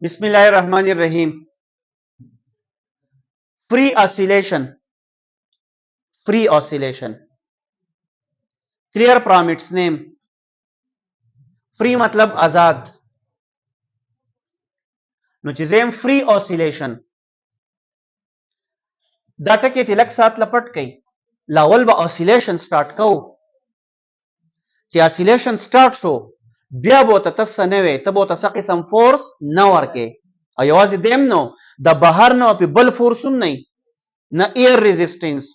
Bismillahirrahmanirrahim. Free oscillation. Free oscillation. Clear from its name. Free मतलब आजाद. نو چې زم free oscillation. دا ټکي ته لک سات لپټ کړي. لاول به oscillation start کو. چې oscillation start شو بیا به تاسو نه وي ته به تاسو قسم فورس نه ورکې. او یوازې دیم نو د بهر نه په بل فورسوم نه نه ایر ریزिस्टेंस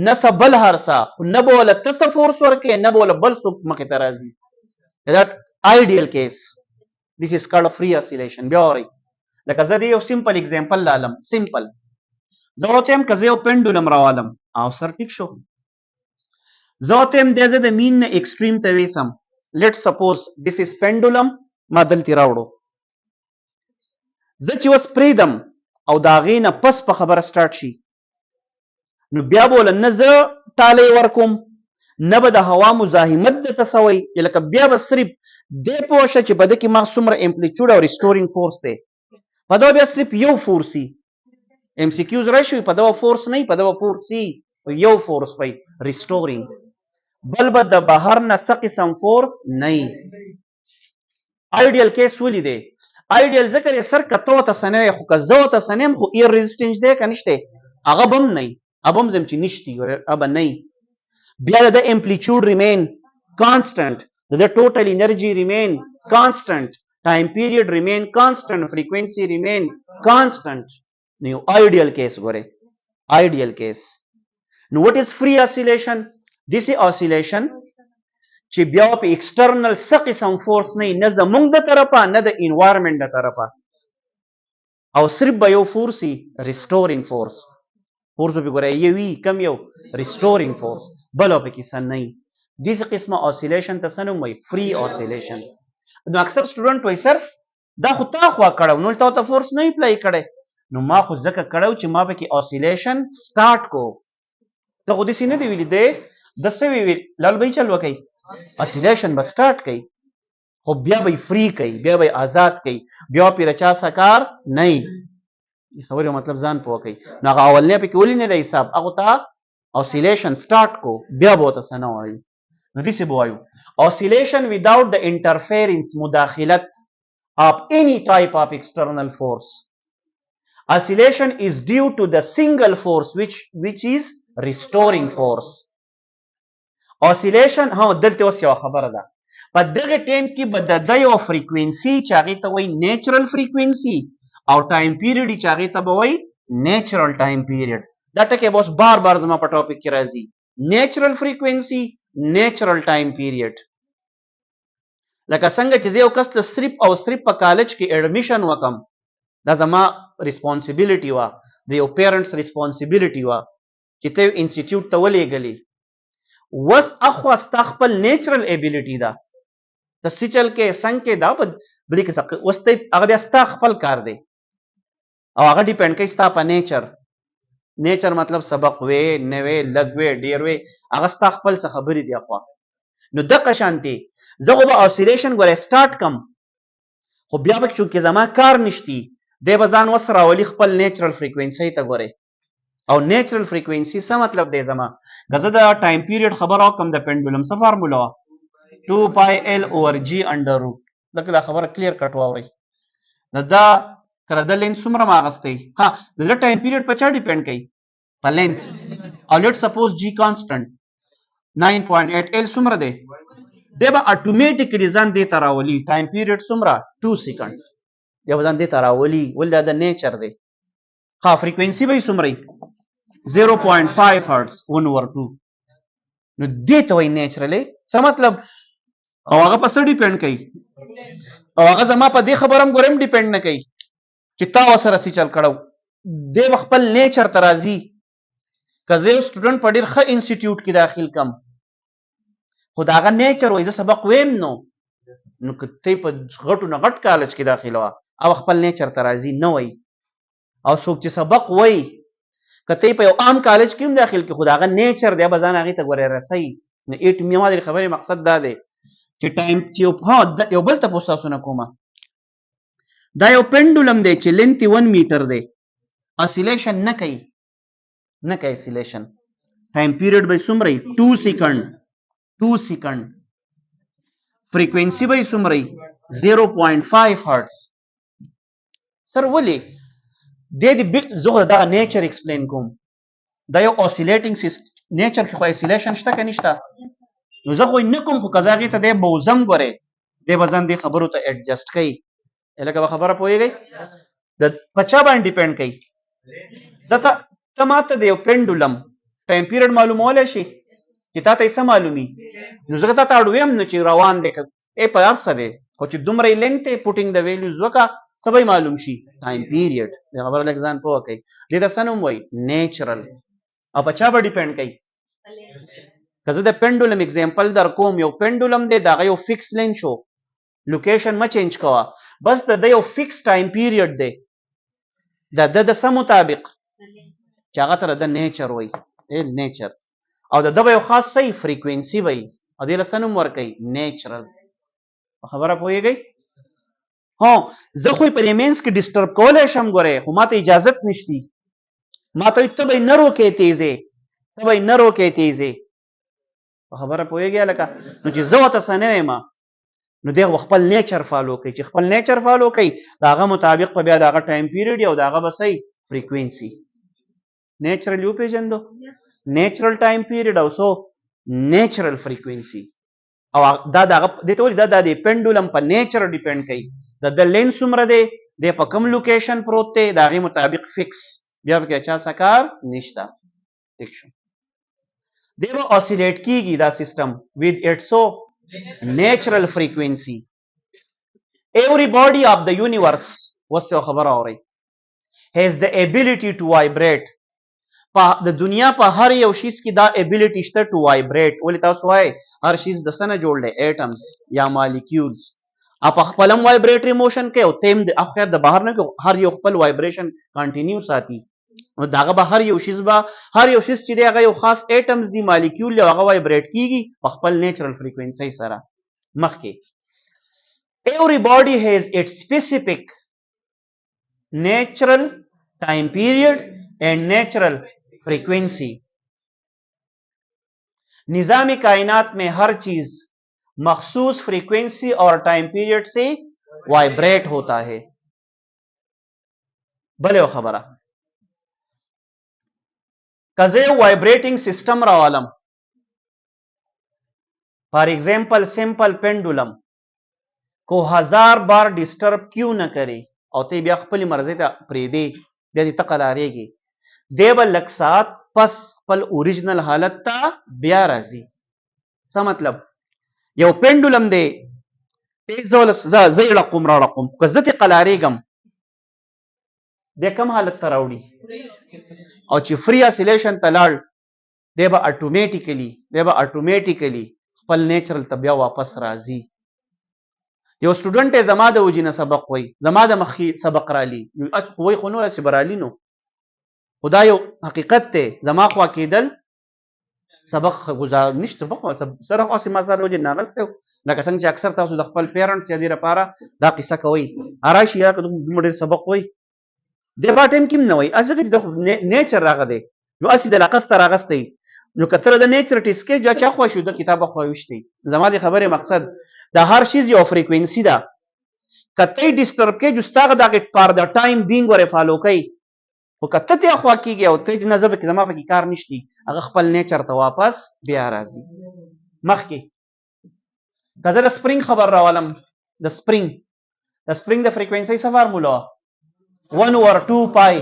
نه سبل هرسا نه بوله تاسو فورس ورکې نه بوله بل څوک مخې ته راځي. that ideal case. This is called a free oscillation. بیا وری لکه زه یو سیمپل اگزامپل لالم. سیمپل زه وتم که زه یو پندولم راوالم او سر ټیک شو زه وتم د مین نه ایکستریم ته وېسم. لیټ سپوز this is pendulum ما دلته راوړو. زه چې وس پریدم او دا غینه پس په خبره سٹارټ شي نو بیا بوله نه زه ټاله ورکوم نه به د هوا مزاحمت د تسوي لکه بیا به صرف د پوښه چې بده کې ما څومره امپلیټیوډ او ریسټورینګ فورس دی په دا بیا صرف یو فورس ام سی کیوز راشي په دا فورس نه په دا فورس یو فورس پي ریسټورینګ بل به د بهر نه څه قسم فورس نه. آیډیل کیس ولې دی آیډیل ذکر سر کته ته سنه خو که زه ته سنم خو ایر ریزिस्टेंस دی کنيشته هغه بم نه ابم زم چې نشتی اب نه بیا د امپلیټیوډ ریمین کانستانت the total energy remain constant, time period remain constant, frequency remain constant. Now ideal case gore, ideal case. Now what is free oscillation? This is oscillation چې بیا په external څه قسم فورس نه زمونږ د طرفه نه د environment د طرفه او صرف به یو فورس restoring force. فورس به ګورئ یوي کم یو restoring force بل په کې سن نه. This قسمه oscillation ته سنوم وي free oscillation. نو اکثر سټوډنټ وایي سر دا خو تا خوا کړو نو تا ته فورس نه اپلای کړي نو ما خو ځکه کړو چې ما به کې oscillation start کو ته خو دې سینه دی ویلې دی د څه وی لال به چل وکي oscillation به start کوي خو بیا به free کوي بیا به آزاد کوي بیا په رچا سکار نه خبره مطلب ځان پوه کوي نو هغه اولنه په کې ولې نه دی حساب هغه تا oscillation start کو بیا به تاسو نه وایي. نو دې څه وایو oscillation without the interference مداخلت of any type of external force. Oscillation is due to the single force which is restoring force. Oscillation ها دلته اوس یو خبره ده په دغه ټیم کې به د یو فریکوینسي چې هغه ته وایي نیچرل فریکوینسي او ټایم پیریډ چې هغه ته به وایي نیچرل ټایم پیریډ. دا ټکي به اوس بار بار زما په ټاپک کې راځي نیچرل فریکوینسي نیچرل ټایم پیریډ. لکه څنګه چې یو کس ته صرف او صرف په کالج کې اډمیشن وکم دا زما ریسپانسیبিলিټي وا د یو پیرنټس ریسپانسیبিলিټي وا چې ته انسټیټیوټ ته ولېګلی وس اخو استخپل نیچرل ایبیلیټي دا د سچل کې څنګه کې دا بلې کې وس ته هغه استخپل کار دی او هغه ډیپند کوي ستا په نیچر. نیچر مطلب سبق وې نه وې لګ وې ډیر وې هغه استخپل څه خبرې دی اخوا. نو دغه شانتي زه به oscillation غوړې سٹارټ کم خو بیا به چې زما کار نشتی د بزان وسره ولي خپل نیچرل فریکوینسي ته غوړې او نیچرل فریکوینسي څه مطلب دی زما غزه د ټایم پیریډ خبر او کم د پندولم څه فارمولا 2 پای ال اوور جی انډر روټ دا خبره کلیر کټ واوري دا کړه د لینث څومره ماغستې ها د ټایم پیریډ په چا ډیپند کوي په لینث او لیټ سپوز جی کانستانت 9.8 ال څومره دی دبا اتوماتیکلی ځان دې تراولي ټایم پیریډ څومره 2 سکند دی ځان دې تراولي ول دا نیچر دی ها فریکوینسي به څومره 0.5 هرتز 1 over 2 نو دې ته وایي نیچرلی څه مطلب او هغه په څه ډیپند کوي او هغه زما په دې خبرم ګورم ډیپند نه کوي چې تا وسره سي چل کړو د خپل نیچر ترازی کزه سټوډنټ په ډیر ښه انسټیټیوټ کې داخل کم خو دا هغه نیچر وایي زه سبق ویم نو کته په غټو نه غټ کالج کې داخله وا او خپل نیچر ترازی نه وایي او څوک چې سبق وایي کته په یو عام کالج کې هم داخل کې خو دا هغه نیچر دی به ځان هغه ته ګورې رسي نه ایټ میواد خبره مقصد دا دی چې ټایم چې یو بل ته پوښتنه کومه دا یو پندولم دی چې لینث 1 میټر دی. oscillation نه کوي oscillation. ټایم پیریډ به څومره 2 سیکنډ 2 سیکنډ. فریکوینسي به څومره 0.5 هرتز. سر ولې د دې زه دا نیچر ایکسپلین کوم. دا یو oscillating سیستم نیچر کې خو oscillation شته که نشته؟ نو زه خو نه کوم، خو که زه هغې ته دی بوزم ګورې دی به ځان دې خبرو ته ایډجسټ کوي. لکه به خبره پوهېږئ د په چا باندې ډیپینډ کوي. ته ماته د یو پینډولم ټایم پیریډ معلومولی شي چې تا ته یې څه معلومي؟ نو زه تا ته اړ ویم نه چې روان دی په هر څه دی، خو چې دومره یې لینک دی پوټینګ د ویلیوز وکړه څه به معلوم شي؟ ټایم پیریډ. د خبره لږ ځان پوه کوئ. دې ته څه نوم وایي؟ نیچرل. او په چا به ډیپینډ کوي؟ که زه د پینډولم اگزامپل در کوم، یو پینډولم دی د هغه یو فکس لینث شو، لوکیشن مه چینج کوه، بس د ده یو فکس ټایم پیریډ دی د ده د څه مطابق چې هغه ته د ده نیچر وایي نیچر. او د ده به یو خاص څه فریکوینسي وایي او دې له څه نوم ورکوي؟ نیچرل. په خبره پوهېږئ؟ هو زه خو یې په دې مینس کې ډسټرب کولی شم ګورئ، خو ما ته اجازت نشتی. ما ته ته به یې نه روکې تیزې ته به یې نه روکې تیزې. په خبره پوهېږئ هلکه؟ نو چې زه ورته څه نه یم نو دی خپل نیچر فالو کوي. چې خپل نیچر فالو کوي د هغه مطابق په بیا د هغه ټایم پیریډ او د هغه به څه فریکوینسي نیچرل وپېژندو. نیچرل ټایم پیریډ او څو نیچرل فریکوینسي. او دا د هغه دې ته ولې دا د پینډولم په نیچر ډیپینډ کوي. د د لینث څومره دی، دی په کوم لوکیشن پروت دی، د هغې مطابق فکس، بیا پکې چا څه کار نشته. ټیک شو. دی به oscillate کیږي دا سیسټم with its natural frequency. Every body of the universe اوس یو خبره اورئ has the ability to vibrate. د دنیا په هر یو شیز کې دا ابیلیټي شته ټو وایبریټ. ولې تاسو وایئ هر شیز د څه نه جوړ دی؟ ایټمز یا مالیکیولز. په خپل هم وایبریټري موشن کوي او تیم د خیر د بهر نه کوي، هر یو خپل وایبریشن کنټینیو ساتي. نو دغه به هر یو شیز چې دی هغه یو خاص ایټمز دی، مالیکیول دی، هغه وایبریټ کیږي په خپل نیچرل فریکوینسي سره. مخکې every body has its specific natural time period and natural frequency. Nizami कायनात में हर चीज मखसूस फ्रीक्वेंसी और time period से वाइब्रेट होता है. भले हो खबरा कजे वाइब्रेटिंग सिस्टम रावालम. फॉर एग्जाम्पल सिंपल पेंडुलम को 1000 बार डिस्टर्ब क्यों न करे او ته بیا خپل مرزي ته پریدي بیا دې تقلاریږي دی به لږ ساعت پس خپل اوریجنل حالت ته بیا راځي. څه مطلب؟ یو پینډولم دی زه رقم را رقم که زه ترې قلاریږم دی کوم حالت ته راوړي؟ او چې فری اسیلیشن ته لاړ دی به اټومیټیکلی خپل نیچرل ته بیا واپس راځي. یو سټوډنټ زما د وجې نه سبق وایي، زما د مخې سبق رالي وایي خو نور چې به رالي نو خو دا یو حقیقت دی. زما خوا کېدل سبق ګزار نشته سره خاصې ما سره وجې ناغستی و. لکه څنګه چې اکثر تاسو د خپل پیرنټس یا دې لپاره دا قصه کوئ راشي یا دومره ډېر سبق وایي دی په ټایم کې هم نه وایي ځکه چې د نیچر راغه دی نو هسې د لاقص ته راغستی. نو که ته د نیچر ټیسټ کې چا خوا شو د کتاب خوا ویشتی. زما د خبرې مقصد د هر شیز یو فریکوینسي ده. که ته یې ډسټرب کې جستا دغه پار د ټایم بینګ ورې فالو کوي، خو که ته ترې خوا کېږي او ته چې نه زه پکې زما پکې کار نشتی هغه خپل نیچر ته واپس بیا راځي. مخکې که زه د سپرینګ خبر راولم د سپرینګ د فریکوینسي څه فارموله 1/2 پای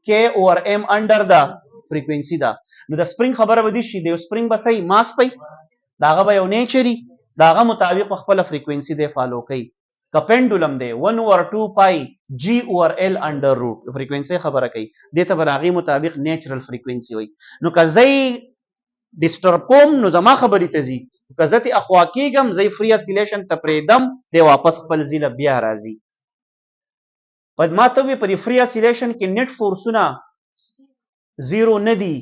کې اوور ایم انډر د فریکوینسي ده. نو د سپرینګ خبره به دې شي د یو سپرینګ به صحیح ماس پي د هغه به یو نیچري د هغه مطابق خپل فریکوینسي دی فالو کوي. که پینډولم دی 1/2 پای جی اوور ال انډر روټ فریکوینسي خبره کوي دې ته به د هغې مطابق نیچرل فریکوینسي وایي. نو که زه ډسټرب کوم نو زما خبرې ته ځي، که زه ترې اخوا کېږم زه فری اسیلیشن ته پرېږدم دی واپس خپل ځي له بیا راځي. ما ته ووایي په دې فری اسیلیشن کې نیټ فورسونه زیرو نه دي،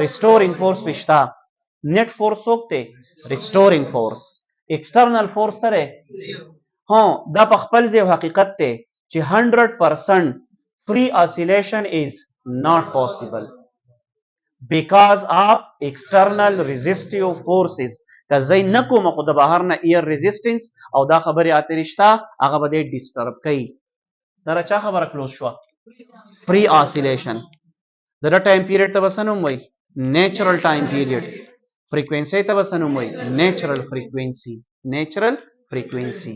ریسټورینګ فورس پې شته. نیټ فورس څوک دی؟ ریسټورینګ فورس. ایکسټرنل فورس سره دا په خپل ځای حقیقت دی چې 100% free oscillation is not possible because of external resistive forces. که زه نه کوم خو د بهر نه ایر resistance او دا خبرې اترې شته هغه به دې ډسټرب کوي. دا چا خبره کلوز شوه؟ free oscillation. دا ټایم پیریډ ته به څه نوم وایي؟ نیچرل ټایم پیریډ. فریکوینسي ته به څه نوم وایي؟ نیچرل فریکوینسي. نیچرل فریکوینسي.